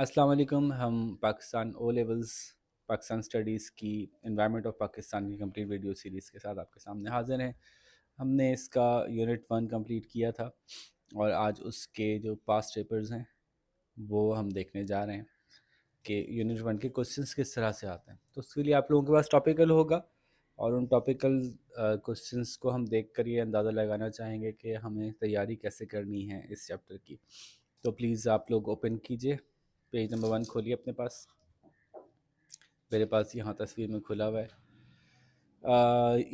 अस्सलाम वालेकुम। हम Pakistan O levels Pakistan studies की एनवायरनमेंट ऑफ पाकिस्तान की कंप्लीट वीडियो सीरीज़ के साथ आपके सामने हाज़िर हैं। हमने इसका यूनिट 1 कंप्लीट किया था और आज उसके जो पास्ट पेपर्स हैं वो हम देखने जा रहे हैं कि यूनिट 1 के क्वेश्चंस किस तरह से आते हैं। तो उसके लिए आप लोगों के पास टॉपिकल होगा और उन टॉपिकल क्वेश्चंस को हम देख कर ये अंदाज़ा लगाना चाहेंगे कि हमें तैयारी कैसे करनी है इस चैप्टर की। तो प्लीज़ आप लोग ओपन कीजिए, पेज नंबर 1 खोलिए अपने पास। मेरे पास यहाँ तस्वीर में खुला हुआ है।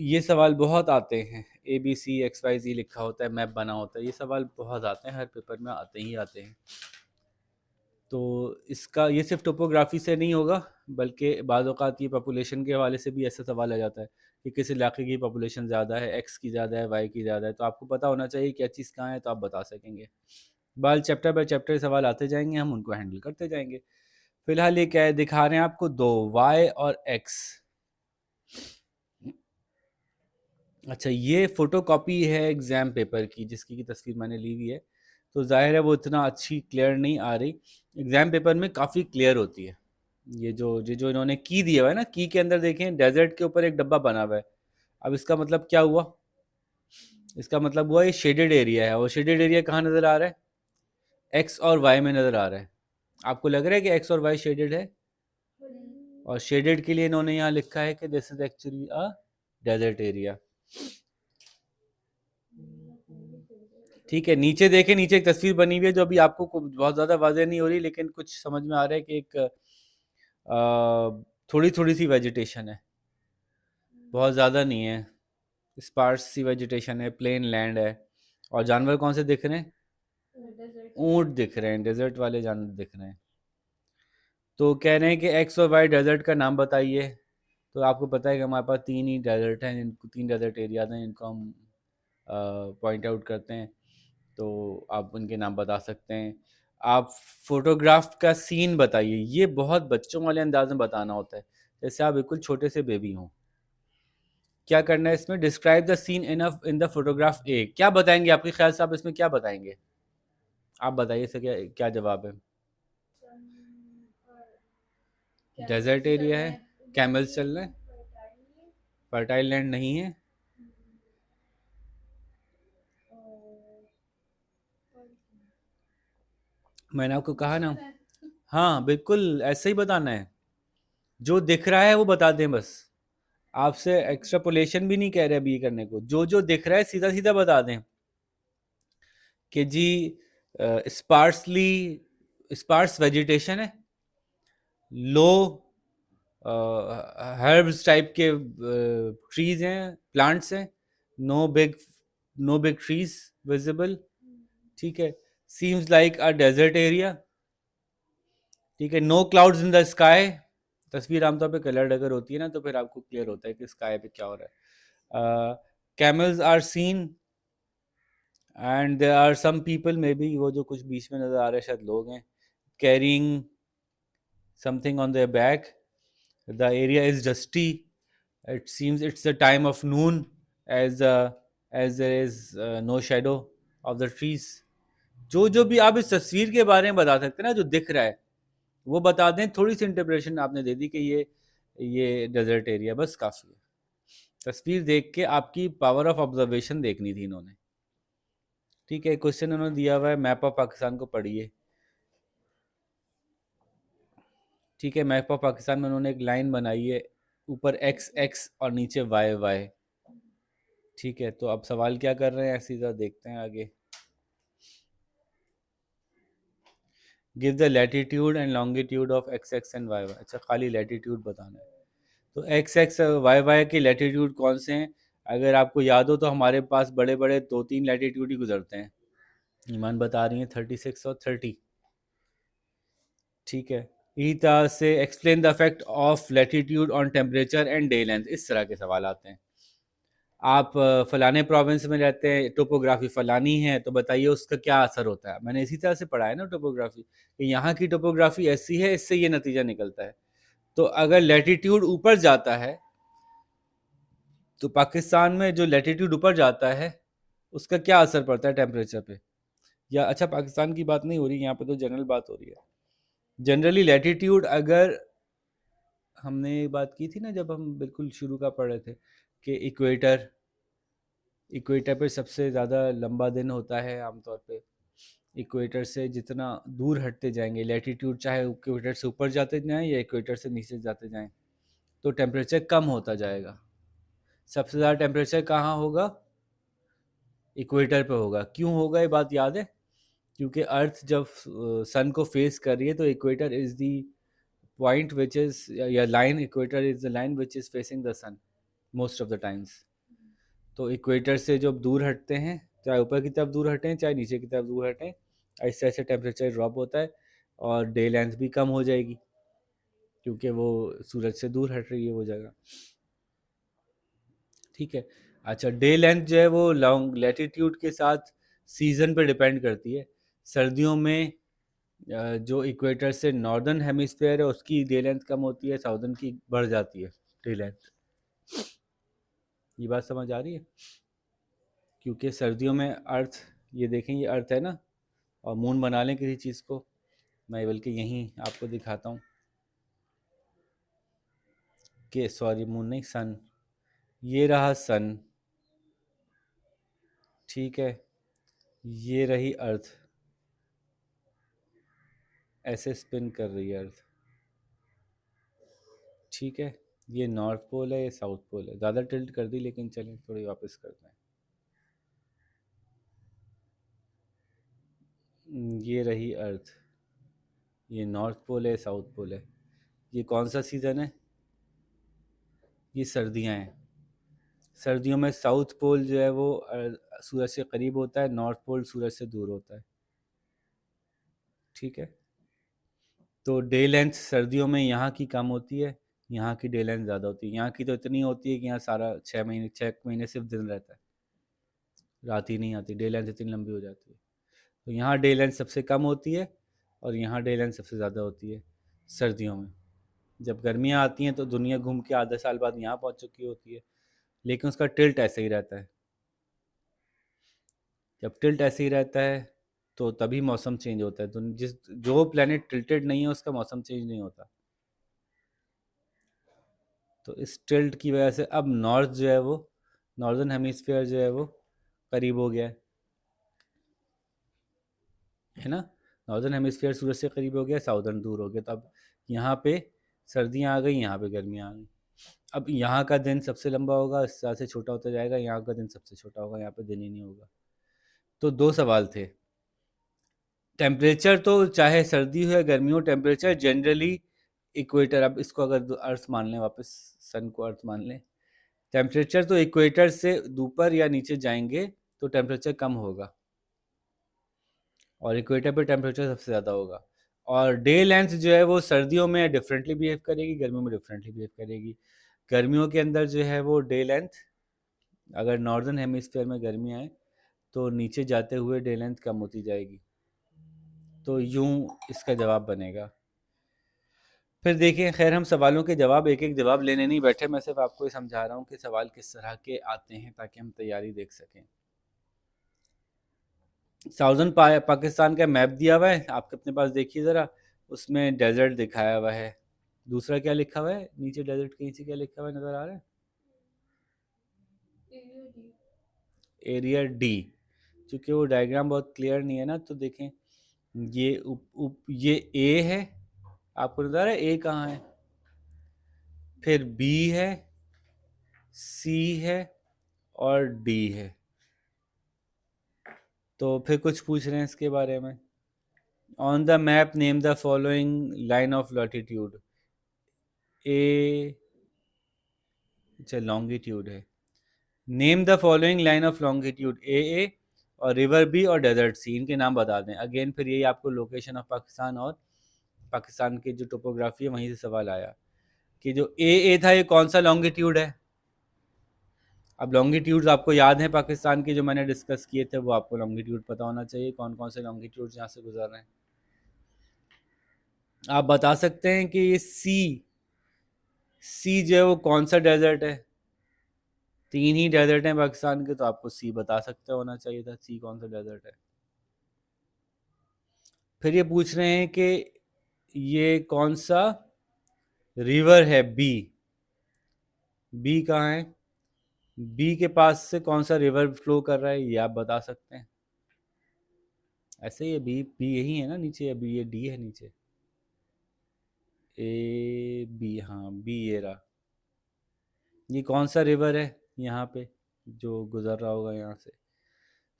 ये सवाल बहुत आते हैं, ABCXYZ लिखा होता है, मैप बना होता है, ये सवाल बहुत आते हैं, हर पेपर में आते ही आते हैं। तो इसका ये सिर्फ टोपोग्राफी से नहीं होगा, बल्कि बाज़ औक़ात ये पॉपुलेशन के हवाले से भी ऐसा सवाल आ जाता है कि किस इलाके की पॉपुलेशन ज़्यादा है, एक्स की ज़्यादा है, वाई की ज़्यादा है, तो आपको पता होना चाहिए क्या चीज़ कहाँ है, तो आप बता सकेंगे। बाल चैप्टर बाय चैप्टर सवाल आते जाएंगे, हम उनको हैंडल करते जाएंगे। फिलहाल ये क्या है, दिखा रहे हैं आपको दो, वाई और एक्स। अच्छा, ये फोटोकॉपी है एग्ज़ाम पेपर की, जिसकी की तस्वीर मैंने ली हुई है, तो ज़ाहिर है वो इतना अच्छी क्लियर नहीं आ रही। एग्ज़ाम पेपर में काफ़ी क्लियर होती है। ये जो इन्होंने की दिया हुआ है ना, की के अंदर देखें डेजर्ट के ऊपर एक डब्बा बना हुआ है। अब इसका मतलब क्या हुआ? इसका मतलब हुआ ये शेडेड एरिया है, और शेडेड एरिया कहाँ नज़र आ रहा है? एक्स और वाई में नज़र आ रहा है। आपको लग रहा है कि एक्स और वाई शेडेड है? और शेडेड के लिए इन्होंने यहाँ लिखा है कि this is actually a desert area. ठीक है, नीचे देखें, नीचे एक तस्वीर बनी हुई है जो अभी आपको बहुत ज़्यादा वाज़ेह नहीं हो रही, लेकिन कुछ समझ में आ रहा है कि एक थोड़ी थोड़ी सी वेजिटेशन है, बहुत ज़्यादा नहीं है, स्पार्स सी वेजिटेशन है, प्लेन लैंड है। और जानवर कौन से दिख रहे हैं? ऊँट दिख रहे हैं, डेजर्ट वाले जानवर दिख रहे हैं। तो कह रहे हैं कि एक्स और वाई डेजर्ट का नाम बताइए। तो आपको पता है कि हमारे पास तीन ही डेजर्ट हैं, जिनको तीन डेजर्ट एरियाज हैं जिनको हम पॉइंट आउट करते हैं। तो आप उनके नाम बता सकते हैं। आप फोटोग्राफ का सीन बताइए। ये बहुत बच्चों वाले अंदाज में बताना होता है, जैसे आप बिल्कुल छोटे से बेबी हों। क्या करना है इसमें? Describe the scene in the photograph A. क्या बताएंगे? आपके ख्याल से आप इसमें क्या बताएंगे? आप बताइए इसका क्या क्या जवाब है? डेजर्ट एरिया है, कैमल्स चल रहे हैं, फर्टाइल लैंड नहीं है। मैंने आपको कहा ना, हाँ बिल्कुल ऐसे ही बताना है। जो दिख रहा है वो बता दें बस। आपसे एक्स्ट्रापोलेशन भी नहीं कह रहे अभी ये करने को। जो जो दिख रहा है सीधा सीधा बता दें कि जी स्पार्सली स्पार्स वेजिटेशन है, लो हर्ब्स टाइप के ट्रीज हैं, प्लांट्स हैं, no big no big trees visible. ठीक है, seems like a desert area. ठीक है, no clouds in the sky. तस्वीर आमतौर पे कलर्ड अगर होती है ना, तो फिर आपको क्लियर होता है कि स्काई पे क्या हो रहा है। Camels are seen and there are some people, may be वो जो कुछ बीच में नजर आ रहे हैं शायद लोग हैं, carrying something on their back. The area is dusty, it seems it's the time of noon, as as there is no shadow of the trees. जो जो भी आप इस तस्वीर के बारे में बता सकते हैं ना, जो दिख रहा है वो बता दें। थोड़ी सी इंटरप्रेशन आपने दे दी कि ये डेजर्ट एरिया, बस काफ़ी है। तस्वीर देख के आपकी पावर ऑफ ऑब्जर्वेशन देखनी थी इन्होंने। ठीक है, क्वेश्चन उन्होंने दिया हुआ है, मैप ऑफ पाकिस्तान को पढ़िए। ठीक है, मैप ऑफ पाकिस्तान में उन्होंने एक लाइन बनाई है, ऊपर एक्स एक्स और नीचे वाई वाई। ठीक है, तो अब सवाल क्या कर रहे हैं सीधा देखते हैं आगे। Give the latitude and longitude of X X and Y Y. अच्छा, खाली लैटिट्यूड बताना है। तो एक्स एक्स वाई वाई के लैटिट्यूड कौन से हैं? अगर आपको याद हो तो हमारे पास बड़े बड़े दो तीन लैटिट्यूड ही गुजरते हैं। ईमान बता रही है 36 और 30। ठीक है, इसी तरह से explain the effect of latitude on temperature and day length. इस तरह के सवाल आते हैं। आप फलाने प्रोविंस में रहते हैं, टोपोग्राफी फलानी है, तो बताइए उसका क्या असर होता है। मैंने इसी तरह से पढ़ा है ना टोपोग्राफी, कि यहाँ की टोपोग्राफी ऐसी है, इससे ये नतीजा निकलता है। तो अगर लैटिट्यूड ऊपर जाता है, तो पाकिस्तान में जो लैटिट्यूड ऊपर जाता है उसका क्या असर पड़ता है टेम्परेचर पे? या अच्छा, पाकिस्तान की बात नहीं हो रही यहाँ पे, तो जनरल बात हो रही है। जनरली लैटिट्यूड, अगर हमने ये बात की थी ना जब हम बिल्कुल शुरू का पढ़ रहे थे कि इक्वेटर, इक्वेटर पे सबसे ज़्यादा लंबा दिन होता है आमतौर पे। इक्वेटर से जितना दूर हटते जाएंगे लैटिट्यूड, चाहे इक्वेटर से ऊपर जाते जाएं या इक्वेटर से नीचे जाते जाएं, तो टेम्परेचर कम होता जाएगा। सबसे ज़्यादा टेम्परेचर कहाँ होगा? इक्वेटर पे होगा। क्यों होगा ये बात याद है? क्योंकि अर्थ जब सन को फेस कर रही है तो equator is the point which is, या line, equator is the line which is facing the sun most of the times. तो इक्वेटर से जब दूर हटते हैं, चाहे ऊपर की तरफ दूर हटें चाहे नीचे की तरफ दूर हटें, ऐसे ऐसे टेम्परेचर ड्रॉप होता है और डे लेंथ भी कम हो जाएगी, क्योंकि वो सूरज से दूर हट रही है वो जगह। ठीक है। अच्छा, डे लेंथ जो है वो लॉन्ग लैटिट्यूड के साथ सीजन पे डिपेंड करती है। सर्दियों में जो इक्वेटर से नॉर्दर्न हेमिस्फेयर है उसकी डे लेंथ कम होती है, साउदर्न की बढ़ जाती है डे लेंथ। ये बात समझ आ रही है? क्योंकि सर्दियों में अर्थ, ये देखें ये अर्थ है ना, और मून बना लें किसी चीज़ को, मैं बल्कि यहीं आपको दिखाता हूँ कि सॉरी मून नहीं, सन, ये रहा सन, ठीक है, ये रही अर्थ, ऐसे स्पिन कर रही है अर्थ, ठीक है। ये नॉर्थ पोल है, ये साउथ पोल है, ज़्यादा टिल्ट कर दी लेकिन चलें थोड़ी वापस करते हैं। ये रही अर्थ, ये नॉर्थ पोल है, साउथ पोल है। ये कौन सा सीज़न है? ये सर्दियाँ हैं। सर्दियों में साउथ पोल जो है वो सूरज से करीब होता है, नॉर्थ पोल सूरज से दूर होता है, ठीक है। तो डे लेंथ सर्दियों में यहाँ की कम होती है, यहाँ की डे लेंथ ज़्यादा होती है। यहाँ की तो इतनी होती है कि यहाँ सारा 6 महीने, 6 महीने सिर्फ दिन रहता है, रात ही नहीं आती, डे लेंथ इतनी लंबी हो जाती है। तो यहाँ डे लेंथ सबसे कम होती है और यहाँ डे लेंथ सबसे ज़्यादा होती है सर्दियों में। जब गर्मियाँ आती हैं तो दुनिया घूम के आधे साल बाद यहाँ पहुँच चुकी होती है, लेकिन उसका टिल्ट ऐसे ही रहता है। जब टिल्ट ऐसे ही रहता है तो तभी मौसम चेंज होता है। तो जिस जो प्लेनेट टिल्टेड नहीं है उसका मौसम चेंज नहीं होता। तो इस टिल्ट की वजह से अब नॉर्थ जो है वो, नॉर्दर्न हेमिस्फीयर जो है वो करीब हो गया है ना। नॉर्दर्न हेमिस्फीयर सूरज से करीब हो गया, साउदर्न दूर हो गया। तो अब यहाँ पे सर्दियाँ आ गई, यहाँ पे गर्मियाँ आ गई। अब यहाँ का दिन सबसे लंबा होगा, इस साल से छोटा होता जाएगा, यहाँ का दिन सबसे छोटा होगा, यहाँ पे दिन ही नहीं होगा। तो दो सवाल थे। टेम्परेचर तो चाहे सर्दी हो या गर्मी हो, टेम्परेचर जनरली इक्वेटर, अब इसको अगर अर्थ मान लें, वापस सन को अर्थ मान लें, टेम्परेचर तो इक्वेटर से ऊपर या नीचे जाएंगे तो टेम्परेचर कम होगा, और इक्वेटर पे टेम्परेचर सबसे ज़्यादा होगा। और डे लेंथ जो है वो सर्दियों में डिफरेंटली बिहेव करेगी, गर्मियों में डिफरेंटली बिहेव करेगी। गर्मियों के अंदर जो है वो डे लेंथ, अगर नॉर्दर्न हेमिस्फीयर में गर्मी आए तो नीचे जाते हुए डे लेंथ कम होती जाएगी। तो यूं इसका जवाब बनेगा। फिर देखिए, खैर हम सवालों के जवाब एक एक जवाब लेने नहीं बैठे, मैं सिर्फ आपको ये समझा रहा हूँ कि सवाल किस तरह के आते हैं ताकि हम तैयारी देख सकें। साउदर्न पाकिस्तान का मैप दिया हुआ है, आपके अपने पास देखिए ज़रा, उसमें डेजर्ट दिखाया हुआ है। दूसरा क्या लिखा हुआ है नीचे, डेजर्ट के नीचे क्या लिखा हुआ है नज़र आ रहा है? Area D. चूँकि वो डायग्राम बहुत क्लियर नहीं है ना, तो देखें ये ये ए है, आपको नज़र आ रहा है ए कहाँ है, फिर बी है, सी है और डी है। तो फिर कुछ पूछ रहे हैं इसके बारे में। On the map name the following line of latitude. A, अच्छा लॉन्गिट्यूड है। Name the following line of longitude, A और रिवर बी और डेजर्ट सी, इनके नाम बता दें। अगेन फिर यही आपको लोकेशन ऑफ पाकिस्तान और पाकिस्तान की जो टोपोग्राफी है वहीं से सवाल आया कि जो ए था ये कौन सा लॉन्गिट्यूड है। अब लॉन्गिट्यूड्स आपको याद है पाकिस्तान के जो मैंने डिस्कस किए थे, वो आपको लॉन्गिट्यूड पता होना चाहिए, कौन कौन से लॉन्गिट्यूड्स यहाँ से गुजर रहे हैं। आप बता सकते हैं कि ये सी जो है वो कौन सा डेजर्ट है? तीन ही डेजर्ट हैं पाकिस्तान के, तो आपको सी बता सकते होना चाहिए था, सी कौन सा डेजर्ट है। फिर ये पूछ रहे हैं कि ये कौन सा रिवर है? बी। बी कहाँ है? बी के पास से कौन सा रिवर फ्लो कर रहा है, ये आप बता सकते हैं। ऐसे ही है, बी बी यही है ना नीचे, अभी ये डी है नीचे। ए बी, हाँ बी ये रहा। ये कौन सा रिवर है यहाँ पे जो गुजर रहा होगा यहाँ से?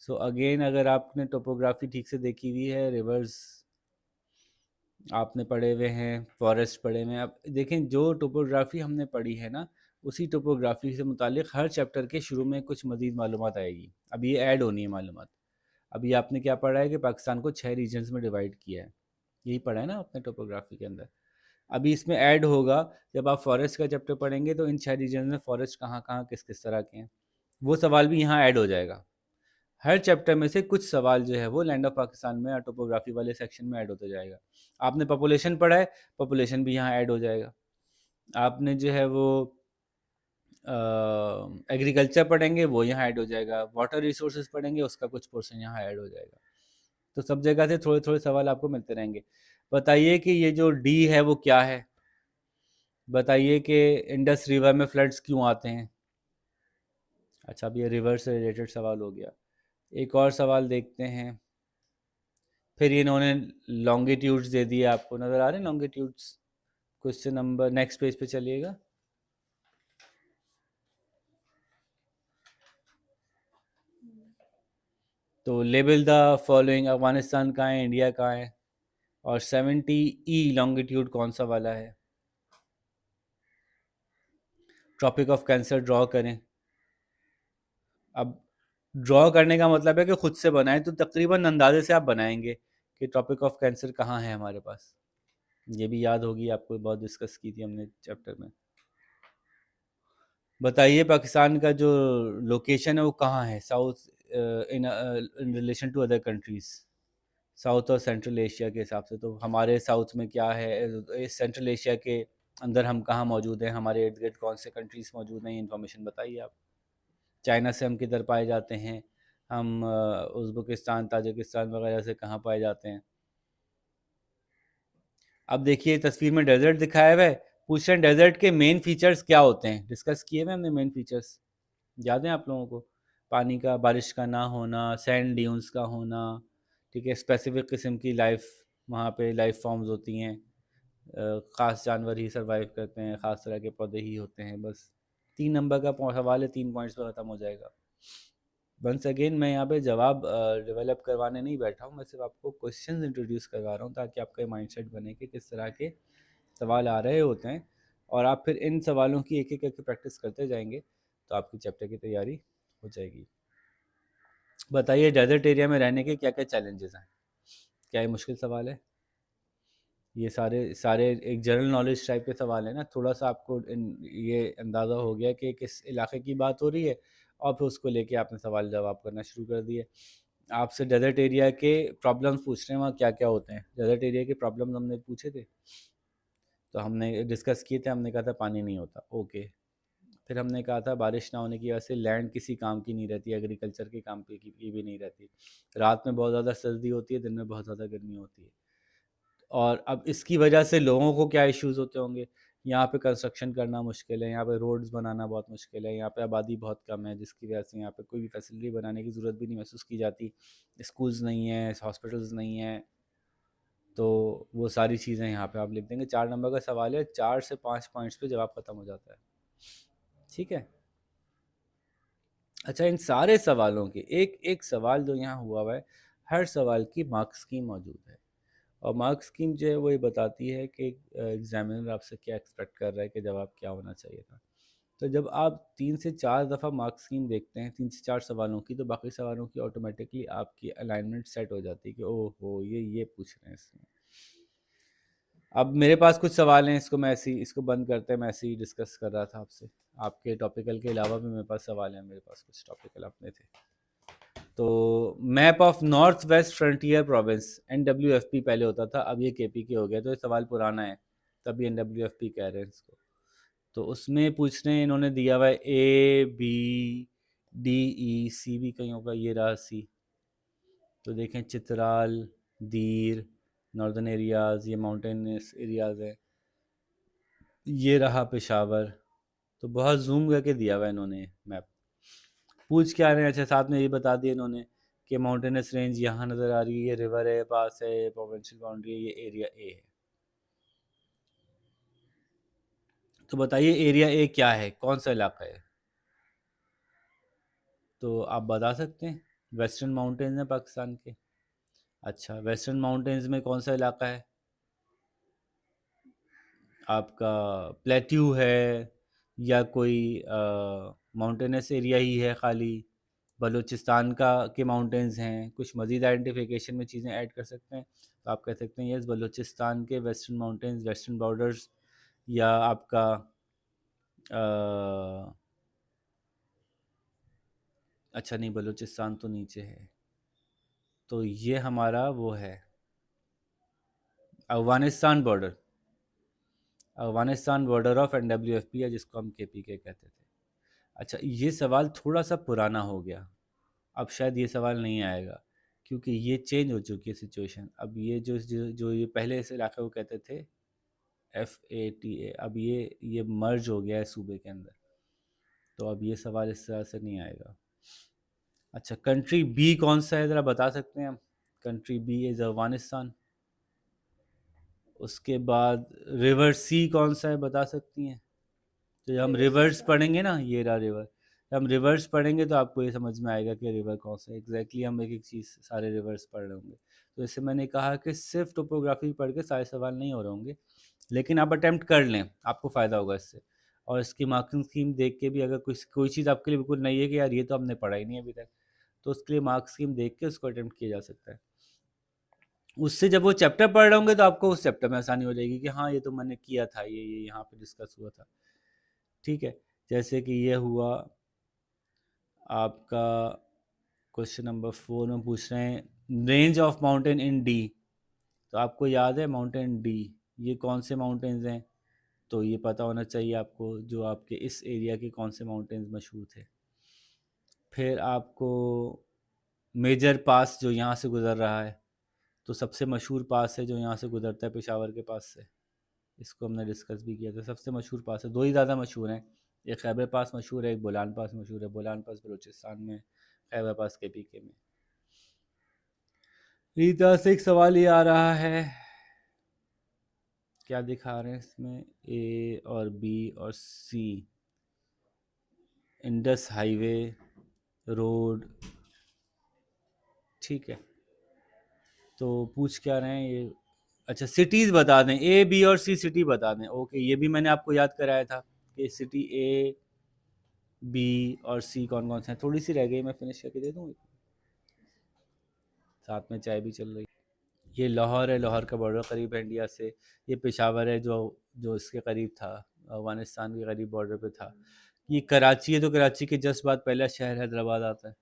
सो अगेन, अगर आपने टोपोग्राफी ठीक से देखी हुई है, रिवर्स आपने पढ़े हुए हैं, फॉरेस्ट पढ़े हुए हैं, अब देखें जो टोपोग्राफी हमने पढ़ी है ना, उसी टोपोग्राफी से मुतालिक हर चैप्टर के शुरू में कुछ मज़ीद मालूमात आएगी। अब ये ऐड होनी है मालूमात। अभी आपने क्या पढ़ा है कि पाकिस्तान को 6 रीजन्स में डिवाइड किया है, यही पढ़ा है ना आपने टोपोग्राफी के अंदर। अभी इसमें ऐड होगा, जब आप फॉरेस्ट का चैप्टर पढ़ेंगे तो इन 6 रीजन में फॉरेस्ट कहाँ कहाँ किस किस तरह के हैं, वो सवाल भी यहाँ ऐड हो जाएगा। हर चैप्टर में से कुछ सवाल जो है वो लैंड ऑफ पाकिस्तान में या टोपोग्राफी वाले सेक्शन में ऐड होता जाएगा। आपने पॉपुलेशन पढ़ा है, पॉपुलेशन भी यहाँ ऐड हो जाएगा। आपने जो है वो एग्रीकल्चर पढ़ेंगे, वो यहाँ ऐड हो जाएगा। वाटर रिसोर्सेज पढ़ेंगे, उसका कुछ पोर्शन यहाँ ऐड हो जाएगा। तो सब जगह से थोड़े थोड़े सवाल आपको मिलते रहेंगे। बताइए कि ये जो डी है वो क्या है? बताइए कि इंडस रिवर में फ्लड्स क्यों आते हैं? अच्छा, अब ये रिवर से रिलेटेड सवाल हो गया। एक और सवाल देखते हैं। फिर इन्होंने लॉन्गिट्यूड्स दे दिए, आपको नज़र आ रहे हैं longitudes? Question number, next page पे चलिएगा। तो लेबल द फॉलोइंग, अफगानिस्तान कहाँ है, इंडिया कहाँ है, और 70 ई लॉन्गिट्यूड कौन सा वाला है? ट्रॉपिक ऑफ कैंसर ड्रॉ करें। अब ड्रॉ करने का मतलब है कि खुद से बनाएं, तो तकरीबन अंदाजे से आप बनाएंगे कि ट्रॉपिक ऑफ कैंसर कहाँ है हमारे पास। ये भी याद होगी आपको, बहुत डिस्कस की थी हमने चैप्टर में। बताइए पाकिस्तान का जो लोकेशन है वो कहाँ है, south in relation to other countries, south और सेंट्रल एशिया के हिसाब से। तो हमारे साउथ में क्या है, सेंट्रल एशिया के अंदर हम कहाँ मौजूद हैं, हमारे इर्द गिर्द कौन से कंट्रीज़ मौजूद हैं, ये इन्फॉर्मेशन बताइए आप। चाइना से हम किधर पाए जाते हैं, हम उज़्बेकिस्तान ताजिकिस्तान वगैरह से कहाँ पाए जाते हैं। अब देखिए तस्वीर में डेजर्ट दिखाया हुआ है, पूछ रहे हैं डेजर्ट के मेन फीचर्स क्या होते हैं। डिस्कस किए हुए हमने मेन फीचर्स, याद है आप लोगों को? पानी का, बारिश का ना होना, सैंड ड्यून्स का होना, ठीक है, स्पेसिफिक किस्म की लाइफ, वहाँ पे लाइफ फॉर्म्स होती हैं, ख़ास जानवर ही सरवाइव करते हैं, ख़ास तरह के पौधे ही होते हैं। बस 3 नंबर का सवाल है, 3 पॉइंट्स पे ख़त्म हो जाएगा। वंस अगेन, मैं यहाँ पे जवाब डेवलप करवाने नहीं बैठा हूँ, मैं सिर्फ आपको क्वेश्चंस इंट्रोड्यूस करवा रहा हूँ ताकि आपका माइंडसेट बने कि किस तरह के सवाल आ रहे होते हैं, और आप फिर इन सवालों की एक एक करके प्रैक्टिस करते जाएंगे तो आपकी चैप्टर की तैयारी हो जाएगी। बताइए डेजर्ट एरिया में रहने के क्या क्या चैलेंजेस हैं? क्या ये मुश्किल सवाल है? ये सारे सारे एक जनरल नॉलेज टाइप के सवाल है ना, थोड़ा सा आपको ये अंदाज़ा हो गया कि किस इलाके की बात हो रही है, और फिर उसको लेके आपने सवाल जवाब करना शुरू कर दिए। आपसे डेजर्ट एरिया के प्रॉब्लम्स पूछ रहे हैं, वहाँ क्या क्या होते हैं। डेजर्ट एरिया के प्रॉब्लम्स हमने पूछे थे, तो हमने डिस्कस किए थे। हमने कहा था पानी नहीं होता, ओके। फिर हमने कहा था बारिश ना होने की वजह से लैंड किसी काम की नहीं रहती, एग्रीकल्चर के काम की भी नहीं रहती। रात में बहुत ज़्यादा सर्दी होती है, दिन में बहुत ज़्यादा गर्मी होती है। और अब इसकी वजह से लोगों को क्या इश्यूज़ होते होंगे? यहाँ पे कंस्ट्रक्शन करना मुश्किल है, यहाँ पे रोड्स बनाना बहुत मुश्किल है, यहाँ पे आबादी बहुत कम है, जिसकी वजह से यहाँ पे कोई भी फैसिलिटी बनाने की ज़रूरत भी नहीं महसूस की जाती। स्कूल्स नहीं हैं, हॉस्पिटल्स नहीं हैं, तो वो सारी चीज़ें यहाँ पे आप लिख देंगे। 4 नंबर का सवाल है, 4 से 5 पॉइंट्स पे जवाब ख़त्म हो जाता है। ठीक है? अच्छा, इन सारे सवालों के एक एक सवाल जो यहाँ हुआ है, हर सवाल की मार्क स्कीम मौजूद है, और मार्क स्कीम जो है वो ये बताती है कि एग्जामिनर आपसे क्या एक्सपेक्ट कर रहा है कि जवाब क्या होना चाहिए था। तो जब आप 3 से 4 दफ़ा मार्क स्कीम देखते हैं 3 से 4 सवालों की, तो बाकी सवालों की ऑटोमेटिकली आपकी अलाइनमेंट सेट हो जाती है कि ओह हो, ये पूछ रहे हैं इसमें। अब मेरे पास कुछ सवाल हैं, इसको मैं ऐसे ही इसको बंद करते हैं, मैं ऐसे ही डिस्कस कर रहा था आपसे। आपके टॉपिकल के अलावा भी मेरे पास सवाल हैं, मेरे पास कुछ टॉपिकल अपने थे। तो map of north west frontier province, NWFP पहले होता था, अब ये KPK हो गया, तो ये सवाल पुराना है, तभी NWFP कह रहे हैं इसको। तो उसमें पूछ रहे हैं, इन्होंने दिया हुआ है ABDE, C भी कहीं होगा, ये रहा C। तो देखें चित्राल, दीर, नॉर्दर्न एरियाज़, ये माउंटेनस एरियाज़ है, ये रहा पेशावर। तो बहुत जूम करके दिया हुआ है इन्होंने मैप। पूछ क्या रहे हैं, अच्छा साथ में ये बता दिया इन्होंने कि माउंटेनस रेंज यहाँ नज़र आ रही है, ये रिवर है पास है, प्रोविंशियल बाउंड्री है, ये एरिया ए है। तो बताइए एरिया ए क्या है, कौन सा इलाका है? तो आप बता सकते हैं, वेस्टर्न माउंटेन्स हैं पाकिस्तान के। अच्छा, वेस्टर्न माउंटेन्स में कौन सा इलाका है? आपका प्लेट्यू है, या कोई माउंटेनस एरिया ही है खाली? बलूचिस्तान का के माउंटेन्स हैं? कुछ मज़ीद आइडेंटिफिकेशन में चीज़ें ऐड कर सकते हैं तो आप कह सकते हैं यस बलूचिस्तान के वेस्टर्न माउंटेन्स, वेस्टर्न बॉर्डर्स, या आपका अ, अच्छा नहीं, बलूचिस्तान तो नीचे है, तो ये हमारा वो है Afghanistan border, Afghanistan border of NWFP है, जिसको हम KPK कहते थे। अच्छा, ये सवाल थोड़ा सा पुराना हो गया, अब शायद ये सवाल नहीं आएगा, क्योंकि ये चेंज हो चुकी है सिचुएशन। अब ये जो ये पहले इस इलाके को कहते थे FATA, अब ये मर्ज हो गया है सूबे के अंदर, तो अब ये सवाल इस तरह से नहीं आएगा। अच्छा, कंट्री बी कौन सा है, ज़रा बता सकते हैं हम? Country B is Afghanistan. उसके बाद रिवर सी कौन सा है, बता सकती हैं? तो जब हम रिवर्स पढ़ेंगे ना, ये रहा रिवर, जब हम रिवर्स पढ़ेंगे तो आपको ये समझ में आएगा कि रिवर कौन सा है एग्जैक्टली। हम एक एक चीज़ सारे रिवर्स पढ़ रहे होंगे। तो इससे मैंने कहा कि सिर्फ टोपोग्राफी पढ़ के सारे सवाल नहीं हो रहे होंगे, लेकिन आप अटैम्प्ट कर लें, आपको फ़ायदा होगा इससे। और इसकी मार्किंग स्कीम देख के भी, अगर कुछ कोई चीज़ आपके लिए बिल्कुल नई है कि यार ये तो हमने पढ़ा ही नहीं अभी तक, तो उसके लिए मार्क्स स्कीम देख के उसको अटैम्प्ट किया जा सकता है। उससे जब वो चैप्टर पढ़ रहे होंगे तो आपको उस चैप्टर में आसानी हो जाएगी कि हाँ ये तो मैंने किया था, ये यहाँ पे डिस्कस हुआ था। ठीक है, जैसे कि ये हुआ आपका क्वेश्चन नंबर 4 में पूछ रहे हैं range of mountain in D. तो आपको याद है माउंटेन डी, ये कौन से माउंटेन्स हैं? तो ये पता होना चाहिए आपको, जो आपके इस एरिया के कौन से माउंटेन्स मशहूर थे। फिर आपको मेजर पास जो यहाँ से गुज़र रहा है, तो सबसे मशहूर पास है जो यहाँ से गुज़रता है पेशावर के पास से, इसको हमने डिस्कस भी किया था। सबसे मशहूर पास है, दो ही ज़्यादा मशहूर हैं, एक खैबर पास मशहूर है, एक बोलान पास मशहूर है। बोलान पास बलूचिस्तान में, खैबर पास KPK में। रीता से एक सवाल ये आ रहा है, क्या दिखा रहे हैं इसमें, A और B और C, इंडस हाईवे रोड, ठीक है। तो पूछ क्या रहे हैं ये, अच्छा सिटीज़ बता दें, A B और C सिटी बता दें। ओके, ये भी मैंने आपको याद कराया था कि सिटी A B और C कौन कौन से हैं। थोड़ी सी रह गई, मैं फिनिश करके दे दूँ, साथ में चाय भी चल रही। ये लाहौर है, लाहौर का बॉर्डर करीब है इंडिया से। ये पेशावर है, जो जो इसके करीब था, अफगानिस्तान के करीब बॉर्डर पे था। ये कराची है, तो कराची के जस्ट बाद पहला शहर हैदराबाद आता है।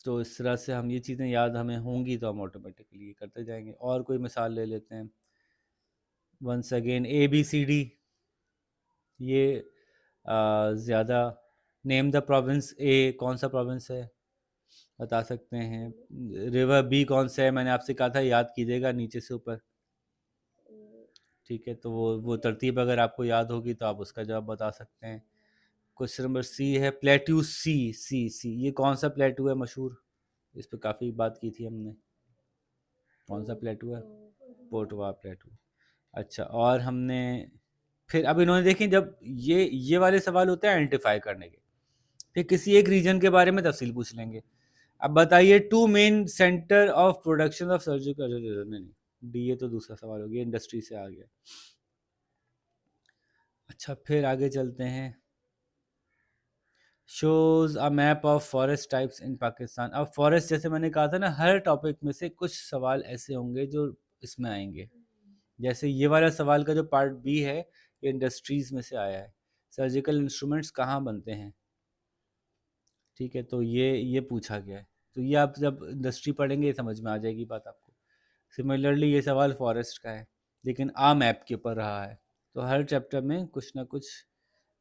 तो इस तरह से हम ये चीज़ें याद हमें होंगी तो हम ऑटोमेटिकली करते जाएंगे। और कोई मिसाल ले लेते हैं, वंस अगेन ABCD, ये ज़्यादा, नेम द प्रोविंस A, कौन सा प्रोविंस है बता सकते हैं। रिवर B कौन सा है, मैंने आपसे कहा था याद कीजिएगा नीचे से ऊपर, ठीक है। तो वो तरतीब अगर आपको याद होगी तो आप उसका जवाब बता सकते हैं। क्वेश्चन नंबर C है प्लेट्यू C, ये कौन सा प्लेट्यू है मशहूर, इस पर काफ़ी बात की थी हमने। कौन सा प्लेट्यू है? पोटवा प्लेट्यू। अच्छा, और हमने फिर अब इन्होंने देखें, जब ये वाले सवाल होते हैं आइडेंटिफाई करने के, फिर किसी एक रीजन के बारे में तफसील पूछ लेंगे। अब बताइए two main centre of production of surgical, नहीं डी, ये तो दूसरा सवाल हो गया, इंडस्ट्री से आ गया। अच्छा, फिर आगे चलते हैं, shows a map of forest types in Pakistan. अब फॉरेस्ट, जैसे मैंने कहा था ना, हर टॉपिक में से कुछ सवाल ऐसे होंगे जो इसमें आएंगे। जैसे ये वाला सवाल का जो पार्ट B है, ये इंडस्ट्रीज में से आया है, सर्जिकल इंस्ट्रूमेंट्स कहाँ बनते हैं, ठीक है। तो ये पूछा गया है, तो ये आप जब इंडस्ट्री पढ़ेंगे समझ में आ जाएगी बात आपको। सिमिलरली ये सवाल फॉरेस्ट का है, लेकिन आ मैप के ऊपर रहा है। तो हर चैप्टर में कुछ ना कुछ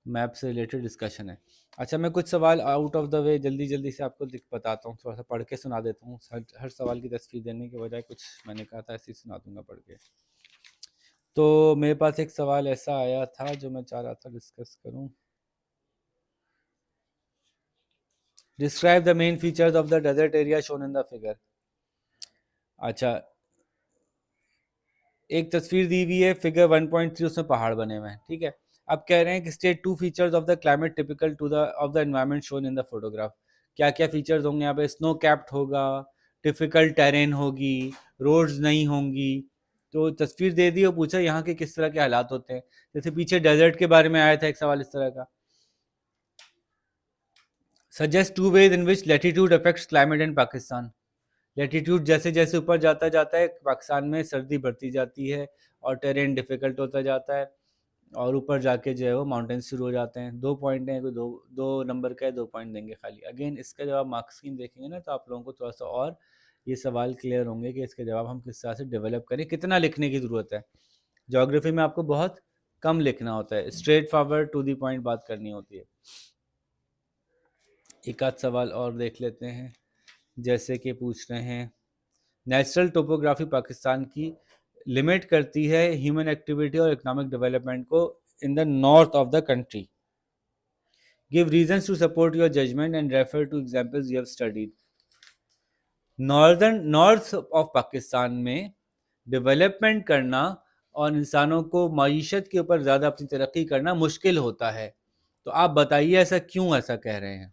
मैप से रिलेटेड डिस्कशन है। अच्छा, मैं कुछ सवाल आउट ऑफ द वे जल्दी जल्दी से आपको बताता हूँ, थोड़ा सा पढ़ के सुना देता हूँ। हर सवाल की तस्वीर देने के बजाय कुछ मैंने कहा था ऐसे ही सुना दूंगा पढ़ के। तो मेरे पास एक सवाल ऐसा आया था जो मैं चाह रहा था डिस्कस करूँ। Describe the main features of the desert area shown in the figure. अच्छा, एक तस्वीर दी हुई है फिगर 1.3, उसमें पहाड़ बने हुए हैं, ठीक है। अब कह रहे हैं कि state 2 features of the climate typical to the of the environment shown in the photograph. क्या क्या फीचर्स होंगे यहाँ पे? स्नो कैप्ड होगा, डिफिकल्ट टेरेन होगी, रोड्स नहीं होंगी। तो तस्वीर दे दी और पूछा यहाँ के किस तरह के हालात होते हैं। जैसे पीछे डेजर्ट के बारे में आया था एक सवाल इस तरह का। Suggest 2 ways in which latitude affects climate in Pakistan. Latitude जैसे जैसे ऊपर जाता जाता है पाकिस्तान में सर्दी बढ़ती जाती है और टेरेन डिफिकल्ट होता जाता है, और ऊपर जाके जो है वो माउंटेन शुरू हो जाते हैं। 2 पॉइंट हैं, कोई दो दो नंबर का है, 2 पॉइंट देंगे खाली। अगेन इसका जवाब मार्क स्कीम देखेंगे ना तो आप लोगों को थोड़ा सा और ये सवाल क्लियर होंगे कि इसके जवाब हम किस तरह से डेवलप करें, कितना लिखने की ज़रूरत है। ज्योग्राफी में आपको बहुत कम लिखना होता है, straightforward to the point बात करनी होती है। एक आध सवाल और देख लेते हैं, जैसे कि पूछ रहे हैं नेचुरल टोपोग्राफी पाकिस्तान की लिमिट करती है ह्यूमन एक्टिविटी और इकोनॉमिक डेवलपमेंट को in the north of the country. Give reasons to support your judgement and refer to examples you have studied. North of Pakistan में डेवलपमेंट करना और इंसानों को मईशत के ऊपर ज़्यादा अपनी तरक्की करना मुश्किल होता है। तो आप बताइए ऐसा क्यों ऐसा कह रहे हैं?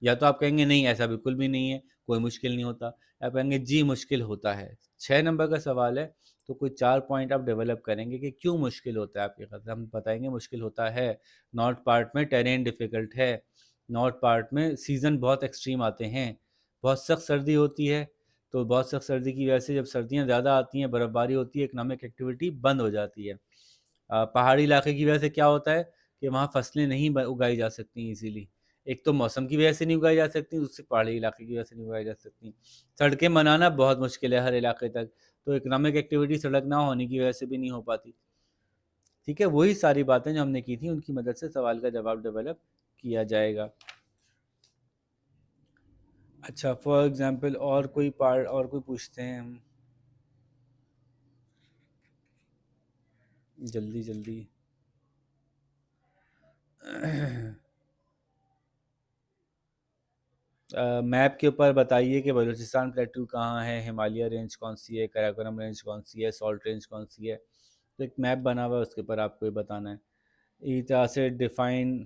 या तो आप कहेंगे नहीं ऐसा बिल्कुल भी नहीं है, कोई मुश्किल नहीं होता, या आप कहेंगे जी मुश्किल होता है। 6 नंबर का सवाल है, तो कोई 4 पॉइंट आप डेवलप करेंगे कि क्यों मुश्किल होता है आपके ख़ास। हम बताएंगे मुश्किल होता है, नॉर्थ पार्ट में टेरेन डिफ़िकल्ट है, नॉर्थ पार्ट में सीज़न बहुत एक्सट्रीम आते हैं, बहुत सख्त सर्दी होती है। तो बहुत सख्त सर्दी की वजह से जब सर्दियाँ ज़्यादा आती हैं, बर्फ़बारी होती है, इकनॉमिक एक्टिविटी बंद हो जाती है। पहाड़ी इलाके की वजह से क्या होता है कि वहाँ फसलें नहीं उगाई जा सकती ईजीली। एक तो मौसम की वजह से नहीं उगाई जा सकती, दूसरी पहाड़ी इलाके की वजह से नहीं उगाई जा सकती। सड़कें बनाना बहुत मुश्किल है हर इलाके तक, तो इकोनॉमिक एक्टिविटी सड़क ना होने की वजह से भी नहीं हो पाती। ठीक है, वही सारी बातें जो हमने की थी उनकी मदद से सवाल का जवाब डेवलप किया जाएगा। अच्छा, फॉर एग्जांपल और कोई पार्ट और कोई पूछते हैं हम, जल्दी जल्दी। मैप के ऊपर बताइए कि बलूचिस्तान प्लेटू कहाँ है, हिमालय रेंज कौन सी है, कराकोरम रेंज कौन सी है, सॉल्ट रेंज कौन सी है। तो एक मैप बना हुआ है, उसके ऊपर आपको ये बताना है। इसी तरह से define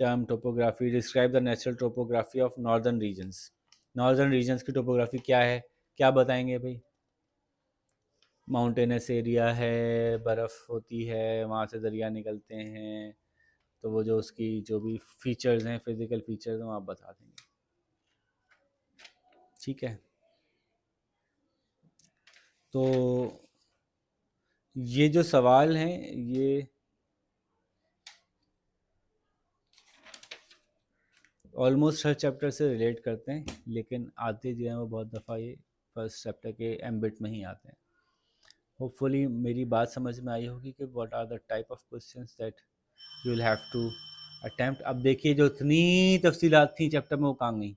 term topography, describe the natural topography of northern regions. Northern regions की टोपोग्राफी क्या है, क्या बताएंगे भाई? माउंटेनस एरिया है, बर्फ़ होती है, वहाँ से दरिया निकलते हैं, तो वो जो उसकी जो भी फीचर्स हैं, फिजिकल फीचर्स हैं, वो आप बता देंगे। ठीक है, तो ये जो सवाल हैं ये ऑलमोस्ट हर चैप्टर से रिलेट करते हैं, लेकिन आते जो हैं वो बहुत दफ़ा ये फर्स्ट चैप्टर के एम्बिट में ही आते हैं। होपफुली मेरी बात समझ में आई होगी कि what are the type of questions that you will have to attempt. अब देखिए जो इतनी तफसीलात थी चैप्टर में वो कहाँ गई,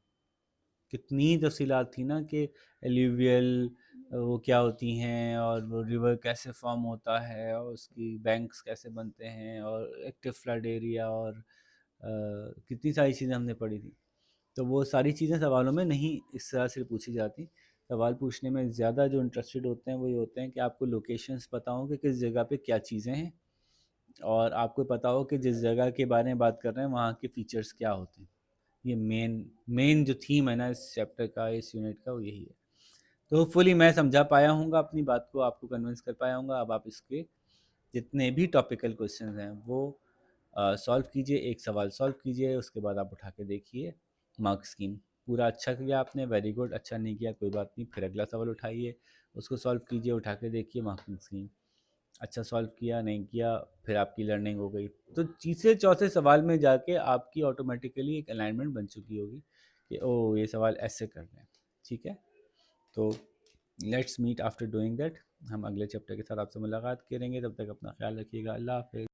कितनी तफसीलात थी ना कि एल्यूवियल वो क्या होती हैं, और वो रिवर कैसे फॉर्म होता है, और उसकी बैंक्स कैसे बनते हैं, और एक्टिव फ्लड एरिया, और कितनी सारी चीज़ें हमने पढ़ी थी। तो वो सारी चीज़ें सवालों में नहीं इस तरह से पूछी जाती। सवाल पूछने में ज़्यादा जो इंटरेस्टेड होते हैं वो ये होते हैं कि आपको लोकेशंस पता हो कि किस जगह पे क्या चीज़ें हैं, और आपको पता हो कि जिस जगह के बारे में बात कर रहे हैं वहाँ के फीचर्स क्या होते हैं। ये मेन मेन जो थीम है ना इस चैप्टर का, इस यूनिट का, वो यही है। तो होपफुली मैं समझा पाया हूँ अपनी बात को, आपको कन्विंस कर पाया हूँ। अब आप इसके जितने भी टॉपिकल क्वेश्चंस हैं वो सॉल्व कीजिए, एक सवाल सॉल्व कीजिए, उसके बाद आप उठा के देखिए मार्क स्कीम। पूरा अच्छा किया आपने, वेरी गुड। अच्छा नहीं किया कोई बात नहीं, फिर अगला सवाल उठाइए, उसको सॉल्व कीजिए, उठा के देखिए मार्किंग स्कीम। अच्छा सॉल्व किया, नहीं किया, फिर आपकी लर्निंग हो गई। तो तीसरे चौथे सवाल में जाके आपकी ऑटोमेटिकली एक अलाइनमेंट बन चुकी होगी कि ओ ये सवाल ऐसे करना है। ठीक है, तो let's meet after doing that. हम अगले चैप्टर के साथ आपसे मुलाकात करेंगे, तब तक अपना ख्याल रखिएगा। अल्लाह हाफिज़।